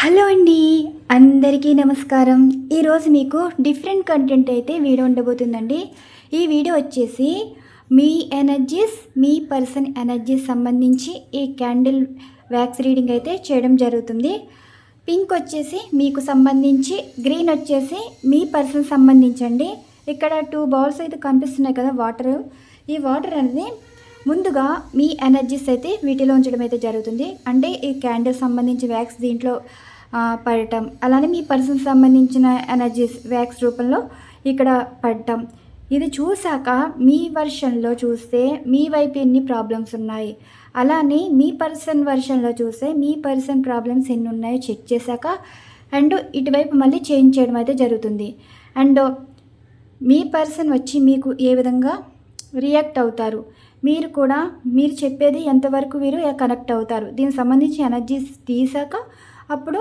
Hello అండి, అందరికీ నమస్కారం. ఈరోజు మీకు డిఫరెంట్ కంటెంట్ అయితే వీడియో ఉండబోతుందండి. ఈ వీడియో వచ్చేసి మీ ఎనర్జీస్, మీ పర్సన్ ఎనర్జీస్ సంబంధించి ఈ క్యాండిల్ వ్యాక్స్ రీడింగ్ అయితే చేయడం జరుగుతుంది. పింక్ వచ్చేసి మీకు సంబంధించి, గ్రీన్ వచ్చేసి మీ పర్సన్ సంబంధించండి. ఇక్కడ 2 బౌల్స్ అయితే కనిపిస్తున్నాయి కదా, వాటర్. ఈ వాటర్ అనేది ముందుగా మీ ఎనర్జీస్ అయితే వీటిలో ఉంచడం అయితే జరుగుతుంది. అంటే ఈ క్యాండిల్ సంబంధించి వ్యాక్స్ దీంట్లో పడటం, అలానే మీ పర్సన్ సంబంధించిన ఎనర్జీస్ వ్యాక్స్ రూపంలో ఇక్కడ పడటం. ఇది చూశాక మీ వర్షన్లో చూస్తే మీ వైపు ఎన్ని ప్రాబ్లమ్స్ ఉన్నాయి, అలానే మీ పర్సన్ వర్షన్లో చూస్తే మీ పర్సన్ ప్రాబ్లమ్స్ ఎన్ని ఉన్నాయో చెక్ చేశాక అండ్ ఇటువైపు మళ్ళీ చేంజ్ చేయడం అయితే జరుగుతుంది. అండ్ మీ పర్సన్ వచ్చి మీకు ఏ విధంగా రియాక్ట్ అవుతారు, మీరు కూడా మీరు చెప్పేది ఎంతవరకు వీరు కనెక్ట్ అవుతారు, దీనికి సంబంధించి ఎనర్జీస్ తీసాక అప్పుడు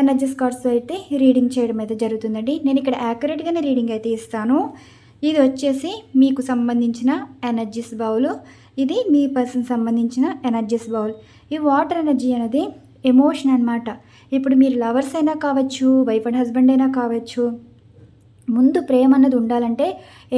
ఎనర్జీస్ కార్డ్స్ అయితే రీడింగ్ చేయడం అయితే జరుగుతుందండి. నేను ఇక్కడ యాక్యురేట్గానే రీడింగ్ అయితే ఇస్తాను. ఇది వచ్చేసి మీకు సంబంధించిన ఎనర్జీస్ బౌల్, ఇది మీ పర్సన్ సంబంధించిన ఎనర్జీస్ బౌల్. ఈ వాటర్ ఎనర్జీ అనేది ఎమోషన్ అనమాట. ఇప్పుడు మీరు లవర్స్ అయినా కావచ్చు, వైఫ్ అండ్ హస్బెండ్ అయినా కావచ్చు, ముందు ప్రేమ అన్నది ఉండాలంటే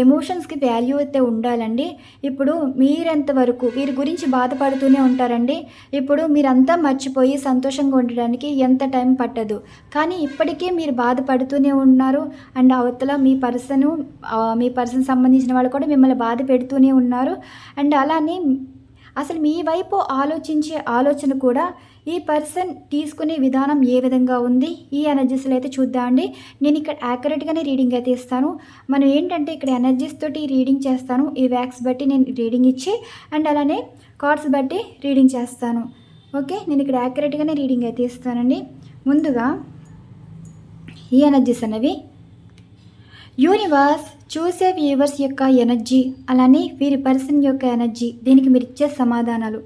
ఎమోషన్స్కి వాల్యూ అయితే ఉండాలండి. ఇప్పుడు మీరెంతవరకు వీరి గురించి బాధపడుతూనే ఉంటారండి. ఇప్పుడు మీరంతా మర్చిపోయి సంతోషంగా ఉండడానికి ఎంత టైం పట్టదు, కానీ ఇప్పటికీ మీరు బాధపడుతూనే ఉన్నారు. అండ్ అవతల మీ పర్సన్ సంబంధించిన వాళ్ళు కూడా మిమ్మల్ని బాధ పెడుతూనే ఉన్నారు. అండ్ అలానే అసలు మీ వైపు ఆలోచించే ఆలోచన కూడా ఈ పర్సన్ తీసుకునే విధానం ఏ విధంగా ఉంది, ఈ ఎనర్జీస్లో అయితే చూద్దాం అండి. నేను ఇక్కడ యాక్యురేట్గానే రీడింగ్ అయితే ఇస్తాను. మనం ఏంటంటే ఇక్కడ ఎనర్జీస్ తోటి రీడింగ్ చేస్తాను. ఈ వ్యాక్స్ బట్టి నేను రీడింగ్ ఇచ్చి అండ్ అలానే కార్డ్స్ బట్టి రీడింగ్ చేస్తాను. ఓకే, నేను ఇక్కడ యాక్యురేట్గానే రీడింగ్ అయితే ఇస్తానండి. ముందుగా ఈ ఎనర్జీస్ అనేవి యూనివర్స్ చూసే వ్యూవర్స్ యొక్క ఎనర్జీ, అలానే వీరి పర్సన్ యొక్క ఎనర్జీ, దీనికి మీరు ఇచ్చే సమాధానాలు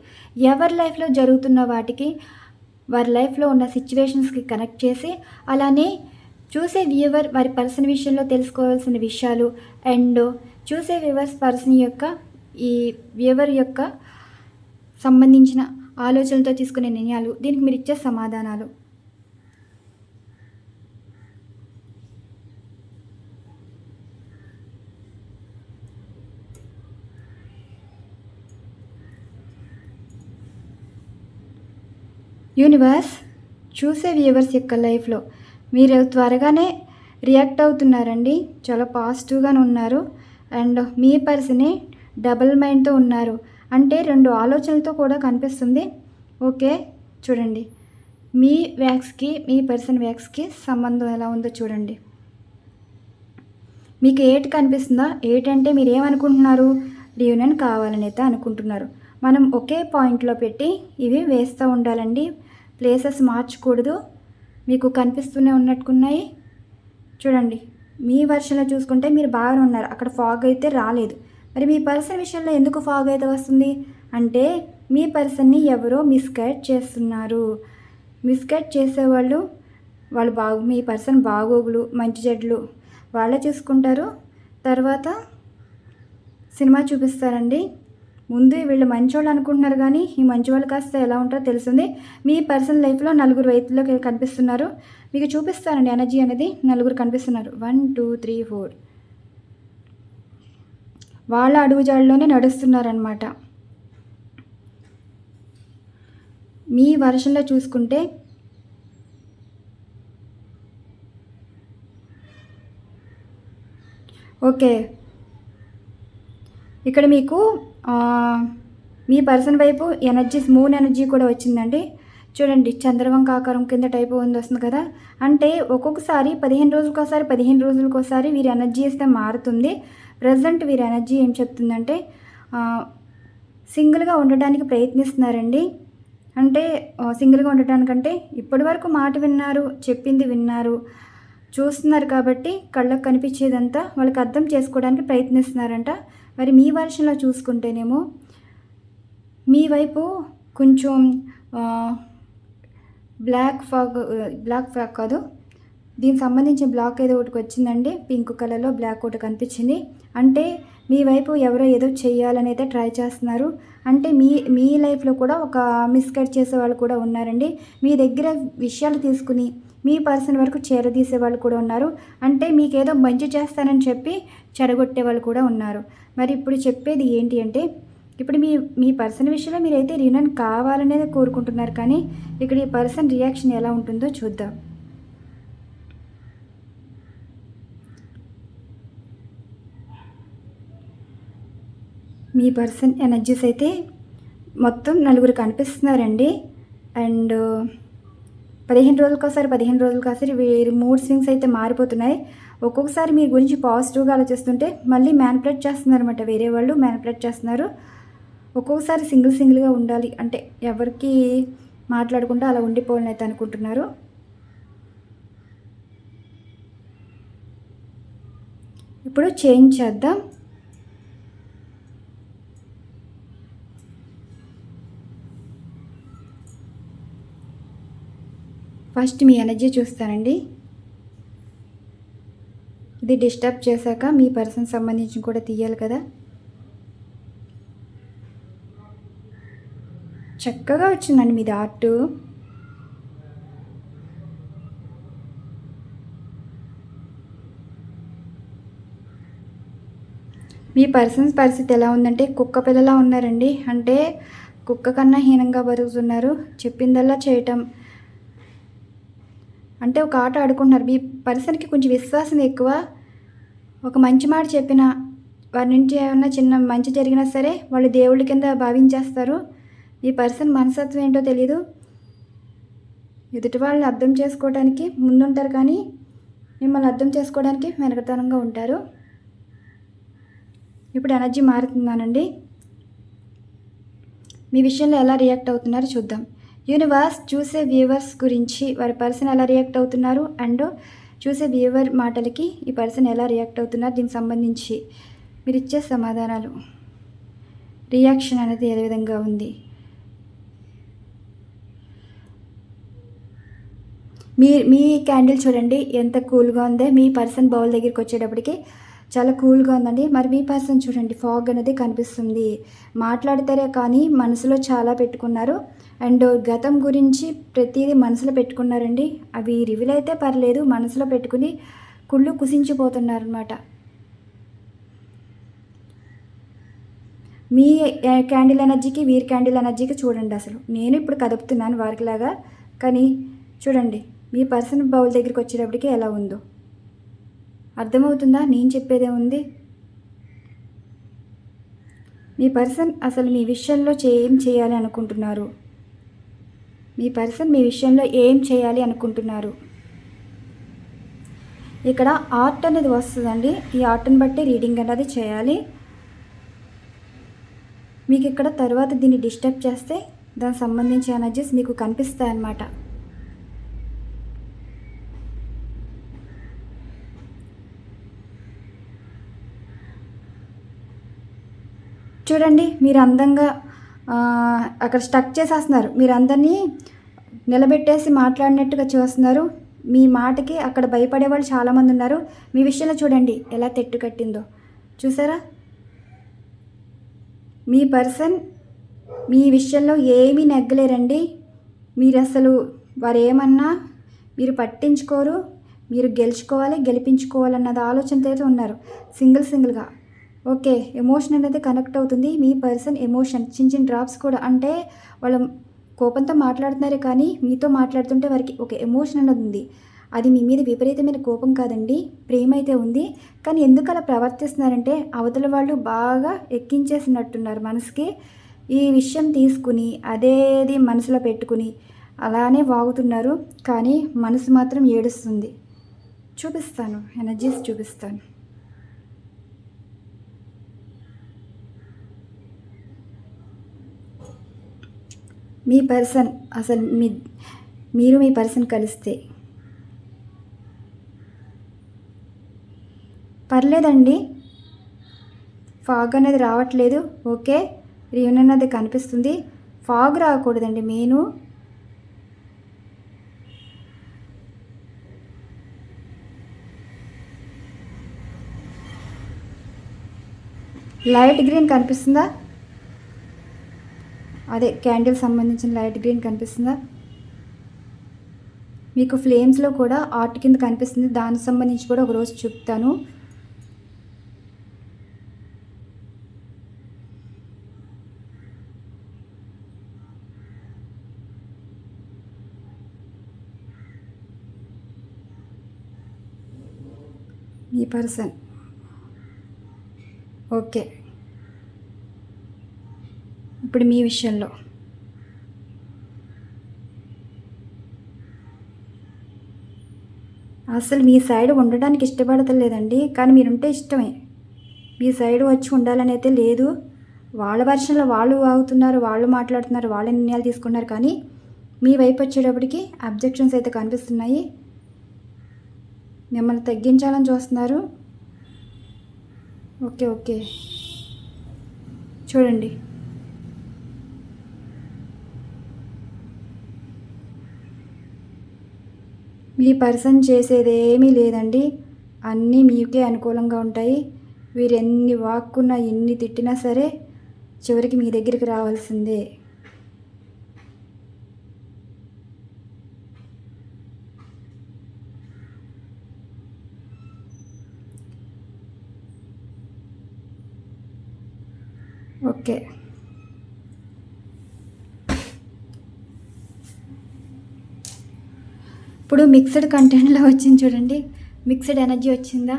ఎవరి లైఫ్లో జరుగుతున్న వాటికి, వారి లైఫ్లో ఉన్న సిచ్యువేషన్స్కి కనెక్ట్ చేసి, అలానే చూసే వ్యూవర్ వారి పర్సన్ విషయంలో తెలుసుకోవాల్సిన విషయాలు అండ్ చూసే వ్యూవర్స్ పర్సన్ యొక్క ఈ వ్యూవర్ యొక్క సంబంధించిన ఆలోచనలతో తీసుకునే నిర్ణయాలు, దీనికి మీరు ఇచ్చే సమాధానాలు. యూనివర్స్ చూసే వ్యూవర్స్ యొక్క లైఫ్లో మీరు త్వరగానే రియాక్ట్ అవుతున్నారండి, చాలా పాజిటివ్గానే ఉన్నారు. అండ్ మీ పర్సనే డబుల్ మైండ్తో ఉన్నారు, అంటే 2 ఆలోచనలతో కూడా కనిపిస్తుంది. ఓకే, చూడండి మీ వ్యాక్స్కి మీ పర్సన్ వ్యాక్స్కి సంబంధం ఎలా ఉందో చూడండి. మీకు ఏటి కనిపిస్తుందా, ఏటంటే మీరు ఏమనుకుంటున్నారు, రీయూనియన్ కావాలని అయితే అనుకుంటున్నారు. మనం ఒకే పాయింట్లో పెట్టి ఇవి వేస్తూ ఉండాలండి, ప్లేసెస్ మార్చకూడదు. మీకు కనిపిస్తూనే ఉన్నట్టుకున్నాయి చూడండి. మీ వర్షన్లో చూసుకుంటే మీరు బాగానే ఉన్నారు, అక్కడ ఫాగ్ అయితే రాలేదు. మరి మీ పర్సన్ విషయంలో ఎందుకు ఫాగ్ అయితే వస్తుంది అంటే మీ పర్సన్ని ఎవరో మిస్గైడ్ చేస్తున్నారు. మిస్గైడ్ చేసేవాళ్ళు మీ పర్సన్ బాగోగులు మంచి చెడ్లు వాళ్ళే చూసుకుంటారు, తర్వాత సినిమా చూపిస్తారండి. ముందు వీళ్ళు మంచోళ్ళు అనుకుంటున్నారు, కానీ ఈ మంచి వాళ్ళు కాస్త ఎలా ఉంటారో తెలుస్తుంది. మీ పర్సనల్ లైఫ్లో 4 వ్యక్తుల్లో కనిపిస్తున్నారు. మీకు చూపిస్తారండి ఎనర్జీ అనేది. 4 కనిపిస్తున్నారు, 1 2 3 4. వాళ్ళ అడుగుజాడలోనే నడుస్తున్నారనమాట. మీ వర్షన్లో చూసుకుంటే ఓకే, ఇక్కడ మీకు మీ పర్సన్ వైపు ఎనర్జీస్ మూన్ ఎనర్జీ కూడా వచ్చిందండి. చూడండి, చంద్రవంక ఆకారం కింద టైప్ వస్తుంది కదా, అంటే ఒక్కొక్కసారి 15 రోజులకోసారి వీరి ఎనర్జీ అయితే మారుతుంది. ప్రజెంట్ వీరి ఎనర్జీ ఏం చెప్తుందంటే సింగిల్గా ఉండడానికి ప్రయత్నిస్తున్నారండి. అంటే సింగిల్గా ఉండటానికంటే ఇప్పటి వరకు మాట విన్నారు, చెప్పింది విన్నారు, చూస్తున్నారు కాబట్టి కళ్ళకు కనిపించేదంతా వాళ్ళకి అర్థం చేసుకోవడానికి ప్రయత్నిస్తున్నారంట. మరి మీ వర్షన్లో చూసుకుంటేనేమో మీ వైపు కొంచెం బ్లాక్ ఫాగ్ కాదు, దీనికి సంబంధించిన బ్లాక్ ఏదో ఒకటి వచ్చిందండి, పింక్ కలర్లో బ్లాక్ ఒకటి కనిపించింది. అంటే మీ వైపు ఎవరో ఏదో చెయ్యాలని అయితే ట్రై చేస్తున్నారు. అంటే మీ లైఫ్లో కూడా ఒక మిస్గైడ్ చేసే వాళ్ళు కూడా ఉన్నారండి. మీ దగ్గర విషయాలు తీసుకుని మీ పర్సన్ వరకు చేరదీసే వాళ్ళు కూడా ఉన్నారు. అంటే మీకేదో మంచి చేస్తానని చెప్పి చెడగొట్టే వాళ్ళు కూడా ఉన్నారు. మరి ఇప్పుడు చెప్పేది ఏంటి అంటే, ఇప్పుడు మీ పర్సన్ విషయంలో మీరైతే రీయూనియన్ కావాలనేది కోరుకుంటున్నారు, కానీ ఇక్కడ ఈ పర్సన్ రియాక్షన్ ఎలా ఉంటుందో చూద్దాం. మీ పర్సన్ ఎనర్జీస్ అయితే మొత్తం నలుగురు కనిపిస్తున్నారండి. అండ్ 15 రోజులకోసారి వీరి మూడ్ స్వింగ్స్ అయితే మారిపోతున్నాయి. ఒక్కొక్కసారి మీ గురించి పాజిటివ్గా ఆలోచిస్తుంటే మళ్ళీ మ్యానిపులేట్ చేస్తున్నారు అనమాట, వేరే వాళ్ళు మ్యానిపులేట్ చేస్తున్నారు. ఒక్కొక్కసారి సింగిల్గా ఉండాలి అంటే ఎవరికి మాట్లాడకుండా అలా ఉండిపోవాలని అయితే అనుకుంటున్నారు. ఇప్పుడు చేంజ్ చేద్దాం. ఫస్ట్ మీ ఎనర్జీ చూస్తానండి. ఇది డిస్టర్బ్ చేశాక మీ పర్సన్ సంబంధించి కూడా తీయాలి కదా. చక్కగా వచ్చిందండి మీది ఆర్ట్. మీ పర్సన్స్ పరిస్థితి ఎలా ఉందంటే కుక్క పిల్లలా ఉన్నారండి. అంటే కుక్క కన్నా హీనంగా బతుకుతున్నారు. చెప్పిందల్లా చేయటం, అంటే ఒక ఆట ఆడుకుంటున్నారు. మీ పర్సన్కి కొంచెం విశ్వాసం ఎక్కువ. ఒక మంచి మాట చెప్పినా, వారి నుంచి ఏమన్నా చిన్న మంచి జరిగినా సరే వాళ్ళు దేవుళ్ళ కింద భావించేస్తారు. మీ పర్సన్ మనస్తత్వం ఏంటో తెలియదు. ఎదుటి వాళ్ళని అర్థం చేసుకోవడానికి ముందుంటారు, కానీ మిమ్మల్ని అర్థం చేసుకోవడానికి వెనకతనంగా ఉంటారు. ఇప్పుడు ఎనర్జీ మారుతున్నానండి. మీ విషయంలో ఎలా రియాక్ట్ అవుతున్నారో చూద్దాం. యూనివర్స్ చూసే వ్యూవర్స్ గురించి వారి పర్సన్ ఎలా రియాక్ట్ అవుతున్నారు, అండ్ చూసే వ్యూవర్ మాటలకి ఈ పర్సన్ ఎలా రియాక్ట్ అవుతున్నారు, దీనికి సంబంధించి మీరు ఇచ్చే సమాధానాలు, రియాక్షన్ అనేది ఏ విధంగా ఉంది. మీ క్యాండిల్ చూడండి ఎంత కూల్గా ఉందో. మీ పర్సన్ బౌల్ దగ్గరికి వచ్చేటప్పటికి చాలా కూల్గా ఉందండి. మరి మీ పర్సన్ చూడండి, ఫాగ్ అనేది కనిపిస్తుంది. మాట్లాడతారే కానీ మనసులో చాలా పెట్టుకున్నారు. అండ్ గతం గురించి ప్రతిదీ మనసులో పెట్టుకున్నారండి. అవి రివీల్ అయితే పర్లేదు, మనసులో పెట్టుకుని కుళ్ళు కుసించిపోతున్నారనమాట. మీ క్యాండిల్ ఎనర్జీకి వీరి క్యాండిల్ ఎనర్జీకి చూడండి. అసలు నేను ఇప్పుడు కదుపుతున్నాను వారికిలాగా, కానీ చూడండి మీ పర్సన్ బౌల్ దగ్గరికి వచ్చేటప్పటికి ఎలా ఉందో అర్థమవుతుందా? నేను చెప్పేదే ఉంది. మీ పర్సన్ అసలు మీ విషయంలో ఏం చేయాలి అనుకుంటున్నారు? మీ పర్సన్ మీ విషయంలో ఏం చేయాలి అనుకుంటున్నారు? ఇక్కడ ఆర్ట్ అనేది వస్తుందండి. ఈ ఆర్ట్ని బట్టి రీడింగ్ అనేది చేయాలి. మీకు ఇక్కడ తర్వాత దీన్ని డిస్టర్బ్ చేస్తే దానికి సంబంధించిన ఎనర్జీస్ మీకు కనిపిస్తాయి అన్నమాట. చూడండి, మీరు అందంగా అక్కడ స్టక్ చేసేస్తున్నారు. మీరు అందరినీ నిలబెట్టేసి మాట్లాడినట్టుగా చూస్తున్నారు. మీ మాటకి అక్కడ భయపడే వాళ్ళు చాలామంది ఉన్నారు. మీ విషయంలో చూడండి ఎలా తెట్టు కట్టిందో చూసారా. మీ పర్సన్ మీ విషయంలో ఏమీ నెగ్గలేరండి. మీరు అసలు వారు ఏమన్నా మీరు పట్టించుకోరు. మీరు గెలిపించుకోవాలన్నది ఆలోచనతో అయితే ఉన్నారు. సింగిల్గా ఓకే, ఎమోషన్ అనేది కనెక్ట్ అవుతుంది. మీ పర్సన్ ఎమోషన్ చిన్న డ్రాప్స్ కూడా, అంటే వాళ్ళ కోపంతో మాట్లాడుతున్నారు, కానీ మీతో మాట్లాడుతుంటే వారికి ఒక ఎమోషన్ అనేది ఉంది. అది మీ మీద విపరీతమైన కోపం కాదండి, ప్రేమ అయితే ఉంది. కానీ ఎందుకు అలా ప్రవర్తిస్తున్నారంటే అవతల వాళ్ళు బాగా ఎక్కించేసినట్టున్నారు మనసుకి. ఈ విషయం తీసుకుని అదేది మనసులో పెట్టుకుని అలానే వాగుతున్నారు, కానీ మనసు మాత్రం ఏడుస్తుంది. చూపిస్తాను, ఎనర్జీస్ చూపిస్తాను. మీ పర్సన్ అసలు మీరు మీ పర్సన్ కలిస్తే పర్లేదండి, ఫాగ్ అనేది రావట్లేదు. ఓకే, రీయూనియన్ అనేది కనిపిస్తుంది. ఫాగ్ రాకూడదండి. లైట్ గ్రీన్ కనిపిస్తుందా? అదే క్యాండిల్ సంబంధించిన లైట్ గ్రీన్ కనిపిస్తుందా? మీకు ఫ్లేమ్స్లో కూడా ఆర్ట్ కింద కనిపిస్తుంది. దానికి సంబంధించి కూడా ఒకరోజు చెప్తాను. ఈ పర్సన్ ఓకే. ఇప్పుడు మీ విషయంలో అసలు మీ సైడ్ ఉండడానికి ఇష్టపడతలేదండి, కానీ మీరుంటే ఇష్టమే. మీ సైడ్ వచ్చి ఉండాలని అయితే లేదు. వాళ్ళ వర్షన్లో వాళ్ళు ఆగుతున్నారు, వాళ్ళు మాట్లాడుతున్నారు, వాళ్ళ నిర్ణయాలు తీసుకున్నారు, కానీ మీ వైపు వచ్చేటప్పటికి అబ్జెక్షన్స్ అయితే కనిపిస్తున్నాయి. మిమ్మల్ని తగ్గించాలని చూస్తున్నారు. ఓకే ఓకే, చూడండి. మీ పర్సన్ చేసేది ఏమీ లేదండి, అన్నీ మీకే అనుకూలంగా ఉంటాయి. వీరు ఎన్ని వాక్కున్నా ఎన్ని తిట్టినా సరే చివరికి మీ దగ్గరికి రావాల్సిందే. ఓకే, ఇప్పుడు మిక్స్డ్ కంటెంట్లో వచ్చింది చూడండి. మిక్స్డ్ ఎనర్జీ వచ్చిందా?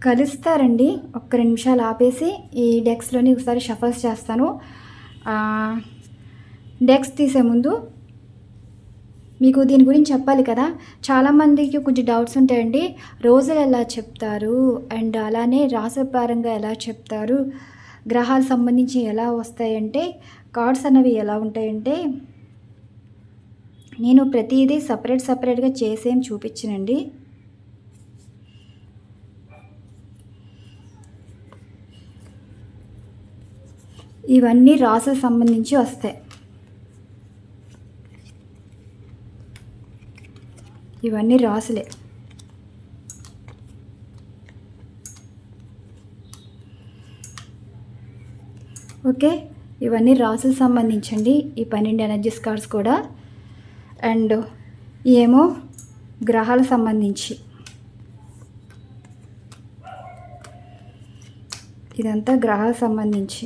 కలుస్తారండి. ఒక్క 2 నిమిషాలు ఆపేసి ఈ డెక్స్లోని ఒకసారి షఫల్స్ చేస్తాను. డెక్స్ తీసే ముందు మీకు దీని గురించి చెప్పాలి కదా. చాలామందికి కొంచెం డౌట్స్ ఉంటాయండి. రోజులు ఎలా చెప్తారు, అండ్ అలానే రాశిపరంగా ఎలా చెప్తారు, గ్రహాలు సంబంధించి ఎలా వస్తాయంటే, కార్డ్స్ అన్నవి ఎలా ఉంటాయంటే, నేను ప్రతిదీ సపరేట్గా చేసేం చూపించనండి. ఇవన్నీ రాశులకు సంబంధించి వస్తాయి. ఇవన్నీ రాసులే. ఓకే, ఇవన్నీ రాసులకు సంబంధించండి. ఈ 12 ఎనర్జీస్ కార్డ్స్ కూడా, అండ్ ఏమో గ్రహాలకు సంబంధించి. ఇదంతా గ్రహాలకు సంబంధించి.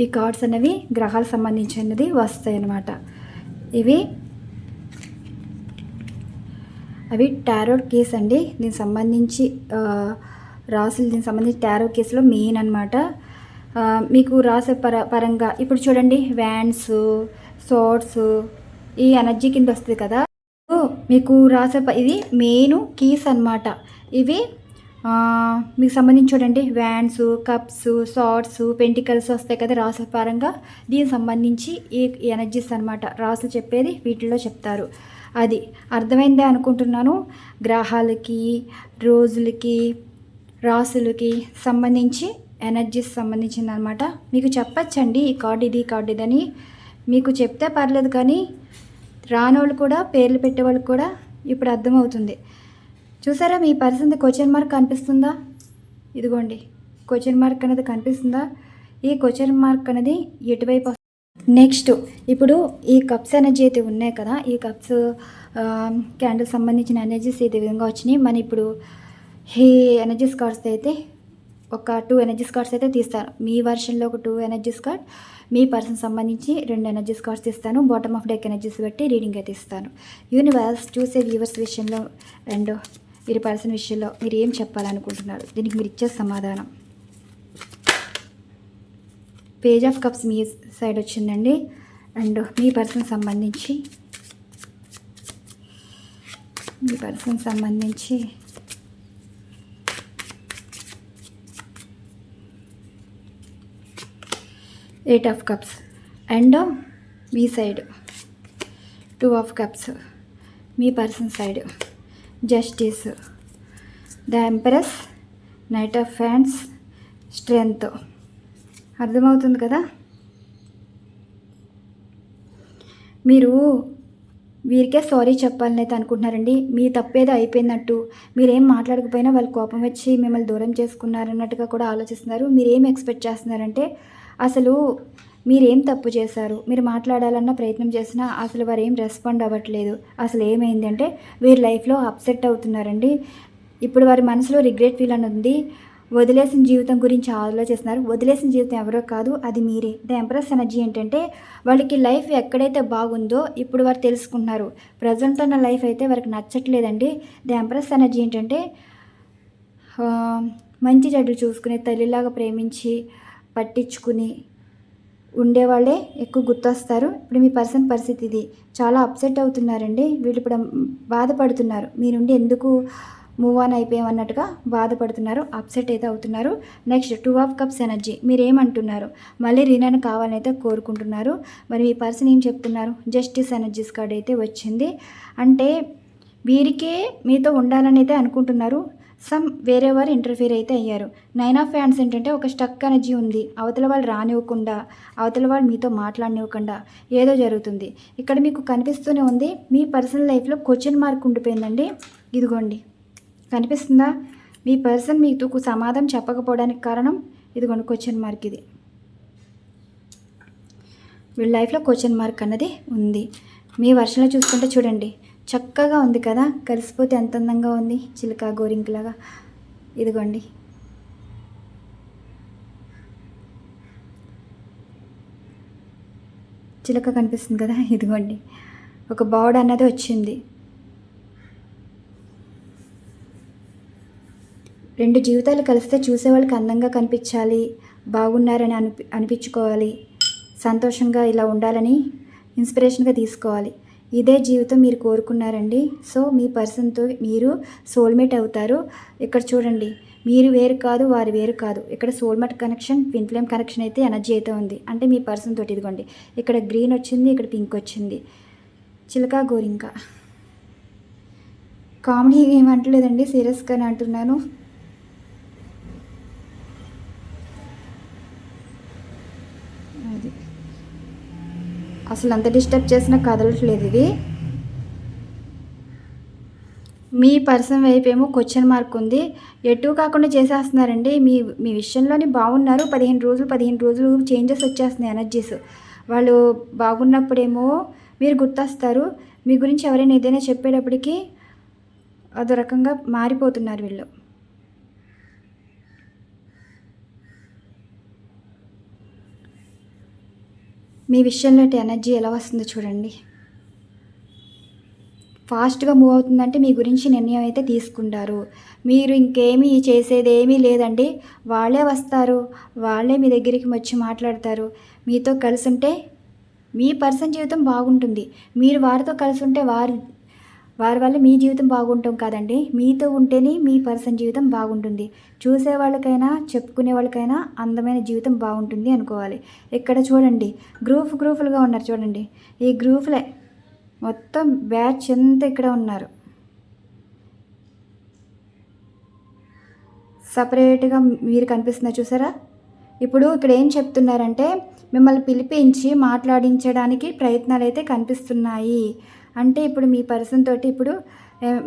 ఈ కార్డ్స్ అనేవి గ్రహాలకు సంబంధించినది వస్తాయి అన్నమాట. అవి టారోట్ కేస్ అండి. దీనికి సంబంధించి రాసులు, దీనికి సంబంధించి టారోట్ కేసులో మెయిన్ అనమాట. మీకు రాసే పరంగా ఇప్పుడు చూడండి, వ్యాండ్స్, సోర్డ్స్ ఈ ఎనర్జీ కింద వస్తుంది కదా. మీకు రాసే ఇది మెయిన్ కీస్ అనమాట. ఇవి మీకు సంబంధించి చూడండి, వ్యాండ్స్, కప్స్, సార్ట్స్, పెంటికల్స్ వస్తాయి కదా రాసుల పరంగా. దీనికి సంబంధించి ఈ ఎనర్జీస్ అనమాట. రాసులు చెప్పేది వీటిల్లో చెప్తారు. అది అర్థమైందే అనుకుంటున్నాను. గ్రహాలకి, రోజులకి, రాసులకి సంబంధించి ఎనర్జీస్ సంబంధించింది అనమాట. మీకు చెప్పచ్చండి ఈ కార్డు ఇది, కార్డు ఇదని మీకు చెప్తే పర్లేదు, కానీ రానోళ్ళు కూడా, పేర్లు పెట్టేవాళ్ళు కూడా ఇప్పుడు అర్థమవుతుంది. చూసారా, మీ పర్సన్ క్వశ్చన్ మార్క్ కనిపిస్తుందా? ఇదిగోండి, క్వశ్చన్ మార్క్ అనేది కనిపిస్తుందా? ఈ క్వశ్చన్ మార్క్ అనేది ఎటువైపు. నెక్స్ట్, ఇప్పుడు ఈ కప్స్ ఎనర్జీ అయితే ఉన్నాయి కదా, ఈ కప్స్ క్యాండిల్ సంబంధించిన ఎనర్జీస్ అయితే విధంగా వచ్చినాయి. మన ఇప్పుడు ఈ ఎనర్జీస్ కార్డ్స్ అయితే ఒక 2 ఎనర్జీస్ కార్డ్స్ అయితే తీస్తాను. మీ వర్షన్లో ఒక 2 ఎనర్జీస్ కార్డ్, మీ పర్సన్ సంబంధించి 2 ఎనర్జీస్ కార్డ్స్ తీస్తాను. బాటమ్ ఆఫ్ డెక్ ఎనర్జీస్ బట్టి రీడింగ్ అయితే ఇస్తాను. యూనివర్స్ చూసే వ్యూవర్స్ విషయంలో అండ్ వీరి పర్సన్ విషయంలో మీరు ఏం చెప్పాలనుకుంటున్నారు, దీనికి మీరు ఇచ్చే సమాధానం. Page of cups me side వచ్చిందండి. అండ్ మీ పర్సన్ సంబంధించి eight of cups, and me side 2 of cups, me person side justice, the empress, knight of hands, strength. అర్థమవుతుంది కదా. మీరు వీరికే సారీ చెప్పాలని అయితే అనుకుంటున్నారండి. మీ తప్పేదో అయిపోయినట్టు, మీరేం మాట్లాడకపోయినా వాళ్ళు కోపం వచ్చి మిమ్మల్ని దూరం చేసుకున్నారన్నట్టుగా కూడా ఆలోచిస్తున్నారు. మీరేం ఎక్స్‌పెక్ట్ చేస్తున్నారంటే, అసలు మీరేం తప్పు చేశారు? మీరు మాట్లాడాలన్న ప్రయత్నం చేసినా అసలు వారేం రెస్పాండ్ అవ్వట్లేదు. అసలు ఏమైంది అంటే, వీరి లైఫ్‌లో అప్‌సెట్ అవుతున్నారండి. ఇప్పుడు వారి మనసులో రిగ్రెట్ ఫీల్ అని ఉంది. వదిలేసిన జీవితం గురించి ఆలోచిస్తున్నారు. వదిలేసిన జీవితం ఎవరో కాదు, అది మీరే. ద ఎంప్రెస్ ఎనర్జీ ఏంటంటే, వాళ్ళకి లైఫ్ ఎక్కడైతే బాగుందో ఇప్పుడు వారు తెలుసుకుంటున్నారు. ప్రెజెంట్ ఉన్న లైఫ్ అయితే వారికి నచ్చట్లేదండి. ద ఎంప్రెస్ ఎనర్జీ ఏంటంటే, మంచి చెడ్డలు చూసుకుని, తల్లిలాగా ప్రేమించి, పట్టించుకుని ఉండేవాళ్ళే ఎక్కువ గుర్తొస్తారు. ఇప్పుడు మీ పర్సన్ పరిస్థితి ఇది. చాలా అప్సెట్ అవుతున్నారండి. వీళ్ళు ఇప్పుడు బాధపడుతున్నారు. మీ నుండి ఎందుకు మూవ్ ఆన్ అయిపోయామన్నట్టుగా బాధపడుతున్నారు. అప్సెట్ అయితే అవుతున్నారు. Next 2 of cups energy. మీరేమంటున్నారు? మళ్ళీ రీనైనా కావాలని అయితే కోరుకుంటున్నారు. మరి మీ పర్సన్ ఏం చెప్తున్నారు? జస్టిస్ ఎనర్జీస్ కార్డ్ అయితే వచ్చింది. అంటే వీరికే మీతో ఉండాలని అయితే అనుకుంటున్నారు. వేరే వారు ఇంటర్ఫియర్ అయితే అయ్యారు. 9 ఆఫ్ హ్యాండ్స్ ఏంటంటే ఒక స్టక్ ఎనర్జీ ఉంది. అవతల వాళ్ళు రానివ్వకుండా, అవతల వాళ్ళు మీతో మాట్లాడనివ్వకుండా ఏదో జరుగుతుంది. ఇక్కడ మీకు కనిపిస్తూనే ఉంది. మీ పర్సనల్ లైఫ్లో క్వశ్చన్ మార్క్ ఉండిపోయిందండి. ఇదిగోండి, కనిపిస్తుందా? మీ పర్సన్ మీకు సమాధానం చెప్పకపోవడానికి కారణం ఇదిగోండి, క్వశ్చన్ మార్క్. ఇది వీళ్ళ లైఫ్లో క్వశ్చన్ మార్క్ అన్నది ఉంది. మీ వర్షంలో చూసుకుంటే చూడండి, చక్కగా ఉంది కదా, కలిసిపోతే ఎంత అందంగా ఉంది, చిలుక గోరింకలాగా. ఇదిగోండి, చిలుక కనిపిస్తుంది కదా, ఇదిగోండి ఒక బర్డ్ అన్నది వచ్చింది. రెండు జీవితాలు కలిస్తే చూసేవాళ్ళకి అందంగా కనిపించాలి, బాగున్నారని అనిపించుకోవాలి, సంతోషంగా ఇలా ఉండాలని ఇన్స్పిరేషన్గా తీసుకోవాలి. ఇదే జీవితం మీరు కోరుకున్నారండి. సో మీ పర్సన్తో మీరు సోల్మేట్ అవుతారు. ఇక్కడ చూడండి, మీరు వేరు కాదు, వారు వేరు కాదు. ఇక్కడ soulmate connection, twin flame connection అయితే ఎనర్జీ అయితే ఉంది. అంటే మీ పర్సన్ తోటి ఇదిగోండి, ఇక్కడ గ్రీన్ వచ్చింది, ఇక్కడ పింక్ వచ్చింది, చిలక గోరింక. కామెడీ ఏమంటలేదండి, సీరియస్గానే అంటున్నాను. అది అసలు అంత డిస్టర్బ్ చేసినా కదలట్లేదు ఇది. మీ పర్సన్ వైపు ఏమో క్వశ్చన్ మార్క్ ఉంది. ఎటు కాకుండా చేసేస్తున్నారండి. మీ మీ విషయంలోనే బాగున్నారు. 15 రోజులు చేంజెస్ వచ్చేస్తున్నాయి ఎనర్జీస్. వాళ్ళు బాగున్నప్పుడేమో మీరు గుర్తొస్తారు. మీ గురించి ఎవరైనా ఏదైనా చెప్పేటప్పటికి అదో రకంగా మారిపోతున్నారు వీళ్ళు. మీ విషయంలో ఎనర్జీ ఎలా వస్తుందో చూడండి. ఫాస్ట్గా మూవ్ అవుతుందంటే మీ గురించి నిర్ణయం అయితే తీసుకుంటారు. మీరు ఇంకేమీ చేసేదేమీ లేదండి. వాళ్ళే వస్తారు, వాళ్ళే మీ దగ్గరికి వచ్చి మాట్లాడతారు. మీతో కలిసి ఉంటే మీ పర్సన్ జీవితం బాగుంటుంది. మీరు వారితో కలిసి ఉంటే వారి వల్ల మీ జీవితం బాగుంటాం కాదండి. మీతో ఉంటేనే మీ పర్సన్ జీవితం బాగుంటుంది. చూసే వాళ్ళకైనా చెప్పుకునే వాళ్ళకైనా అందమైన జీవితం బాగుంటుంది అనుకోవాలి. ఇక్కడ చూడండి, గ్రూపులుగా ఉన్నారు చూడండి. ఈ గ్రూపులే మొత్తం బ్యాచ్ అంతా ఇక్కడ ఉన్నారు. సపరేట్గా మీరు కనిపిస్తున్నారు చూసారా. ఇప్పుడు ఇక్కడ ఏం చెప్తున్నారంటే, మిమ్మల్ని పిలిపించి మాట్లాడించడానికి ప్రయత్నాలు అయితే కనిపిస్తున్నాయి. అంటే ఇప్పుడు మీ పర్సన్ తోటి ఇప్పుడు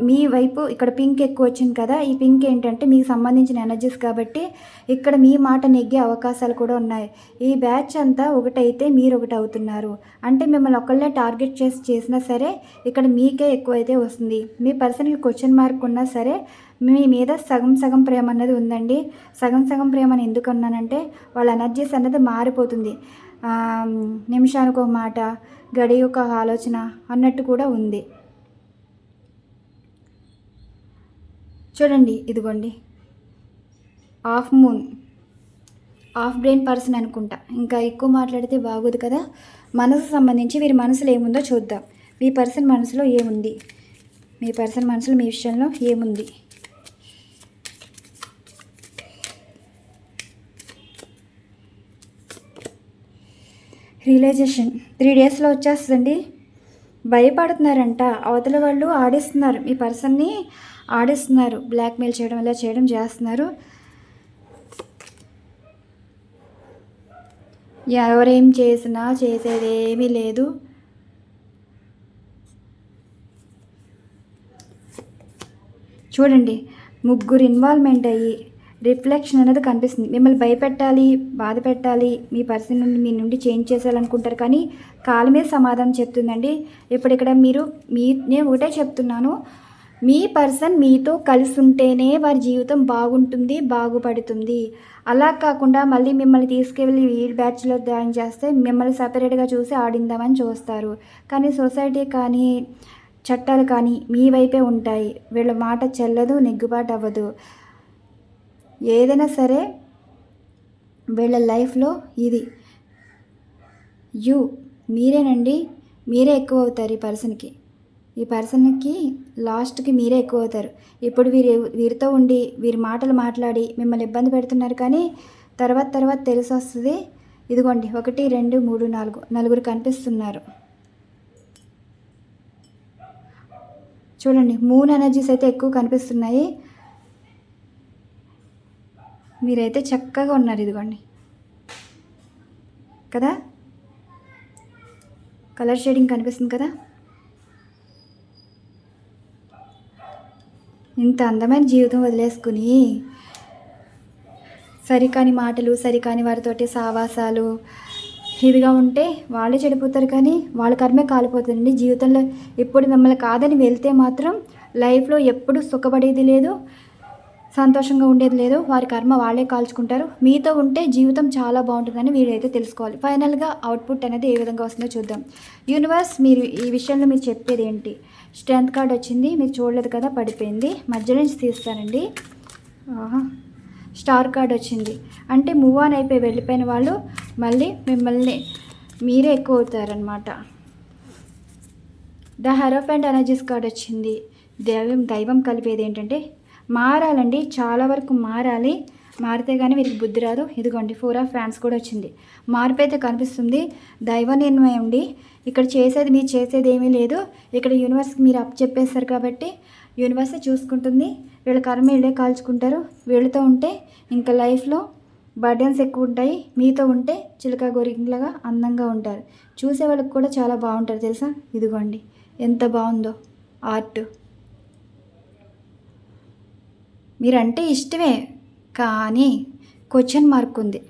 మీ వైపు ఇక్కడ పింక్ ఎక్కువ వచ్చింది కదా, ఈ పింక్ ఏంటంటే మీకు సంబంధించిన ఎనర్జీస్ కాబట్టి ఇక్కడ మీ మాట నెగ్గే అవకాశాలు కూడా ఉన్నాయి. ఈ బ్యాచ్ అంతా ఒకటైతే మీరు ఒకటి అవుతున్నారు. అంటే మిమ్మల్ని ఒకళ్ళే టార్గెట్ చేసినా సరే ఇక్కడ మీకే ఎక్కువ అయితే వస్తుంది. మీ పర్సన్కి క్వశ్చన్ మార్క్ ఉన్నా సరే మీ మీద సగం ప్రేమ అన్నది ఉందండి. సగం ప్రేమని ఎందుకు అన్నానంటే, వాళ్ళ ఎనర్జీస్ అన్నది మారిపోతుంది. నిమిషానికి ఒక మాట, గడి ఒక ఆలోచన అన్నట్టు కూడా ఉంది. చూడండి, ఇదిగోండి half moon, half brain person అనుకుంటా. ఇంకా ఎక్కువ మాట్లాడితే బాగోదు కదా. మనసు సంబంధించి వీరి మనసులో ఏముందో చూద్దాం. మీ పర్సన్ మనసులో ఏముంది, మీ పర్సన్ మనసులో మీ విషయంలో ఏముంది. రియలైజేషన్ 3 డేస్లో వచ్చేస్తుందండి. భయపడుతున్నారంట. అవతల వాళ్ళు ఆడిస్తున్నారు, మీ పర్సన్ని ఆడిస్తున్నారు. బ్లాక్మెయిల్ చేయడం, ఇలా చేయడం చేస్తున్నారు. ఎవరేం చేసినా చేసేదేమీ లేదు. చూడండి, ముగ్గురు ఇన్వాల్వ్మెంట్ అయ్యి రిఫ్లెక్షన్ అనేది కనిపిస్తుంది. మిమ్మల్ని భయపెట్టాలి, బాధ పెట్టాలి, మీ పర్సన్ నుండి మీ నుండి చేంజ్ చేసేయాలనుకుంటారు, కానీ కాలమే సమాధానం చెప్తుందండి. ఇప్పుడు ఇక్కడ నేను ఒకటే చెప్తున్నాను, మీ పర్సన్ మీతో కలిసి ఉంటేనే వారి జీవితం బాగుంటుంది, బాగుపడుతుంది. అలా కాకుండా మళ్ళీ మిమ్మల్ని తీసుకెళ్ళి వీడి బ్యాచ్లో జాయిన్ చేస్తే మిమ్మల్ని సపరేట్గా చూసి ఆడిందామని చూస్తారు. కానీ సొసైటీ కానీ చట్టాలు కానీ మీ వైపే ఉంటాయి. వీళ్ళ మాట చెల్లదు, నెగ్గుబాటు అవ్వదు. ఏదైనా సరే వీళ్ళ లైఫ్లో ఇది మీరేనండి. మీరే ఎక్కువ అవుతారు ఈ పర్సన్కి లాస్ట్కి మీరే ఎక్కువ అవుతారు. ఇప్పుడు వీరితో ఉండి వీరి మాటలు మాట్లాడి మిమ్మల్ని ఇబ్బంది పెడుతున్నారు, కానీ తర్వాత తెలిసి వస్తుంది. ఇదిగోండి 1 2 3 4 నలుగురు కనిపిస్తున్నారు. చూడండి, మూన్ ఎనర్జీస్ అయితే ఎక్కువ కనిపిస్తున్నాయి. మీరైతే చక్కగా ఉన్నారు. ఇదిగోండి కదా, కలర్ షేడింగ్ కనిపిస్తుంది కదా. ఇంత అందమైన జీవితం వదిలేసుకుని సరికాని మాటలు, సరికాని వారితోటి సావాసాలు ఇదిగా ఉంటే వాళ్ళే చెడిపోతారు, కానీ వాళ్ళ కర్మే కాలిపోతుందండి. జీవితంలో ఎప్పుడు మిమ్మల్ని కాదని వెళ్తే మాత్రం లైఫ్లో ఎప్పుడు సుఖపడేది లేదు, సంతోషంగా ఉండేది లేదు. వారి కర్మ వాళ్ళే కాల్చుకుంటారు. మీతో ఉంటే జీవితం చాలా బాగుంటుందని వీరైతే తెలుసుకోవాలి. ఫైనల్గా అవుట్పుట్ అనేది ఏ విధంగా వస్తుందో చూద్దాం. యూనివర్స్, మీరు ఈ విషయంలో మీరు చెప్పేది ఏంటి? స్ట్రెంత్ కార్డ్ వచ్చింది, మీరు చూడలేదు కదా, పడిపోయింది. మధ్య నుంచి తీస్తానండి. స్టార్ కార్డ్ వచ్చింది, అంటే మూవ్ ఆన్ అయిపోయి వెళ్ళిపోయిన వాళ్ళు మళ్ళీ మిమ్మల్ని మీరే ఎక్కువ అవుతారనమాట. ద హెరోఫెంట్ ఎనర్జీస్ కార్డ్ వచ్చింది. దైవం కలిపేది ఏంటంటే మారాలండి, చాలా వరకు మారాలి. మారితే కానీ వీరికి బుద్ధి రాదు. ఇదిగోండి 4 ఆఫ్ ఫ్యాన్స్ కూడా వచ్చింది. మార్పు అయితే కనిపిస్తుంది. దైవ నిర్ణయం అండి. ఇక్కడ మీరు చేసేది ఏమీ లేదు. ఇక్కడ యూనివర్స్కి మీరు అప్ చెప్పేస్తారు కాబట్టి యూనివర్సే చూసుకుంటుంది. వీళ్ళ కర్మ వీళ్ళే కాల్చుకుంటారు. వీళ్ళతో ఉంటే ఇంకా లైఫ్లో బర్డెన్స్ ఎక్కువ ఉంటాయి. మీతో ఉంటే చిలక గోరింగ్లాగా అందంగా ఉంటారు. చూసే వాళ్ళకి కూడా చాలా బాగుంటారు తెలుసా. ఇదిగోండి ఎంత బాగుందో ఆర్ట్. మీరంటే ఇష్టమే, కానీ క్వశ్చన్ మార్క్ ఉంది.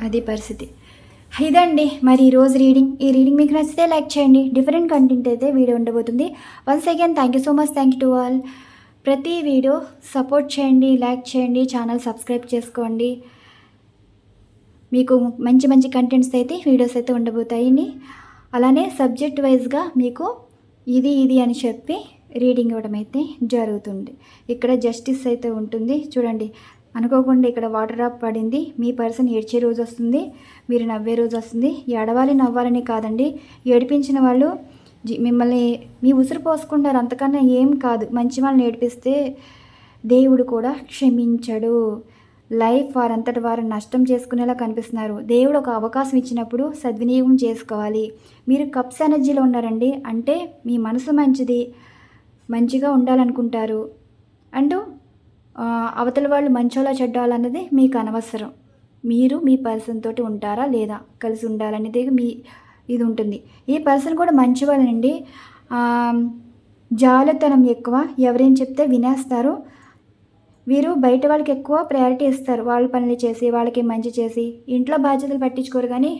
అది పరిస్థితి. ఇదండి మరి ఈరోజు రీడింగ్. ఈ రీడింగ్ మీకు నచ్చితే లైక్ చేయండి. డిఫరెంట్ కంటెంట్ అయితే వీడియో ఉండబోతుంది. Once again thank you so much. Thank you to all. ప్రతి వీడియో సపోర్ట్ చేయండి, లైక్ చేయండి, ఛానల్ సబ్స్క్రైబ్ చేసుకోండి. మీకు మంచి కంటెంట్స్ అయితే వీడియోస్ అయితే ఉండబోతాయండి. అలానే సబ్జెక్ట్ వైజ్గా మీకు ఇది అని చెప్పి రీడింగ్ ఇవ్వడం అయితే జరుగుతుంది. ఇక్కడ జస్టిస్ అయితే ఉంటుంది. చూడండి, అనుకోకుండా ఇక్కడ వాటర్ డ్రాప్ పడింది. మీ పర్సన్ ఏడ్చే రోజు వస్తుంది, మీరు నవ్వే రోజు వస్తుంది. ఏడవాలి నవ్వాలని కాదండి, ఏడిపించిన వాళ్ళు మిమ్మల్ని మీ ఉసురు పోసుకుంటారు, అంతకన్నా ఏం కాదు. మంచి వాళ్ళని ఏడిపిస్తే దేవుడు కూడా క్షమించడు. లైఫ్ వారంతటి వారు నష్టం చేసుకునేలా కనిపిస్తున్నారు. దేవుడు ఒక అవకాశం ఇచ్చినప్పుడు సద్వినియోగం చేసుకోవాలి. మీరు కప్స్ ఎనర్జీలో ఉన్నారండి, అంటే మీ మనసు మంచిగా ఉండాలనుకుంటారు. అంటూ అవతల వాళ్ళు మంచోలా చెడ్డాలన్నది మీకు అనవసరం. మీరు మీ పర్సన్ తోటి ఉంటారా లేదా, కలిసి ఉండాలనేది ఇది ఉంటుంది. ఈ పర్సన్ కూడా మంచివాళ్ళండి. జాలితనం ఎక్కువ, ఎవరేం చెప్తే వినేస్తారు. వీరు బయట వాళ్ళకి ఎక్కువ ప్రయారిటీ ఇస్తారు. వాళ్ళ పనులు చేసి వాళ్ళకి మంచి చేసి ఇంట్లో బాధ్యతలు పట్టించుకోరు, కానీ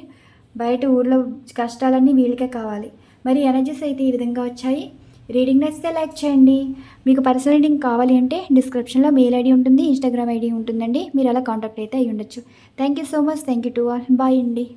బయట ఊళ్ళో కష్టాలన్నీ వీళ్ళకే కావాలి. మరి ఎనర్జీస్ అయితే ఈ విధంగా వచ్చాయి. రీడింగ్ నచ్చితే లైక్ చేయండి. మీకు పర్సనల్ రీడింగ్ కావాలి అంటే డిస్క్రిప్షన్లో మెయిల్ ఐడి ఉంటుంది, ఇన్స్టాగ్రామ్ ఐడి ఉంటుందండి. మీరు అలా కాంటాక్ట్ అయితే అయ్యి ఉండొచ్చు. Thank you so much. Thank you to all. Bye అండి.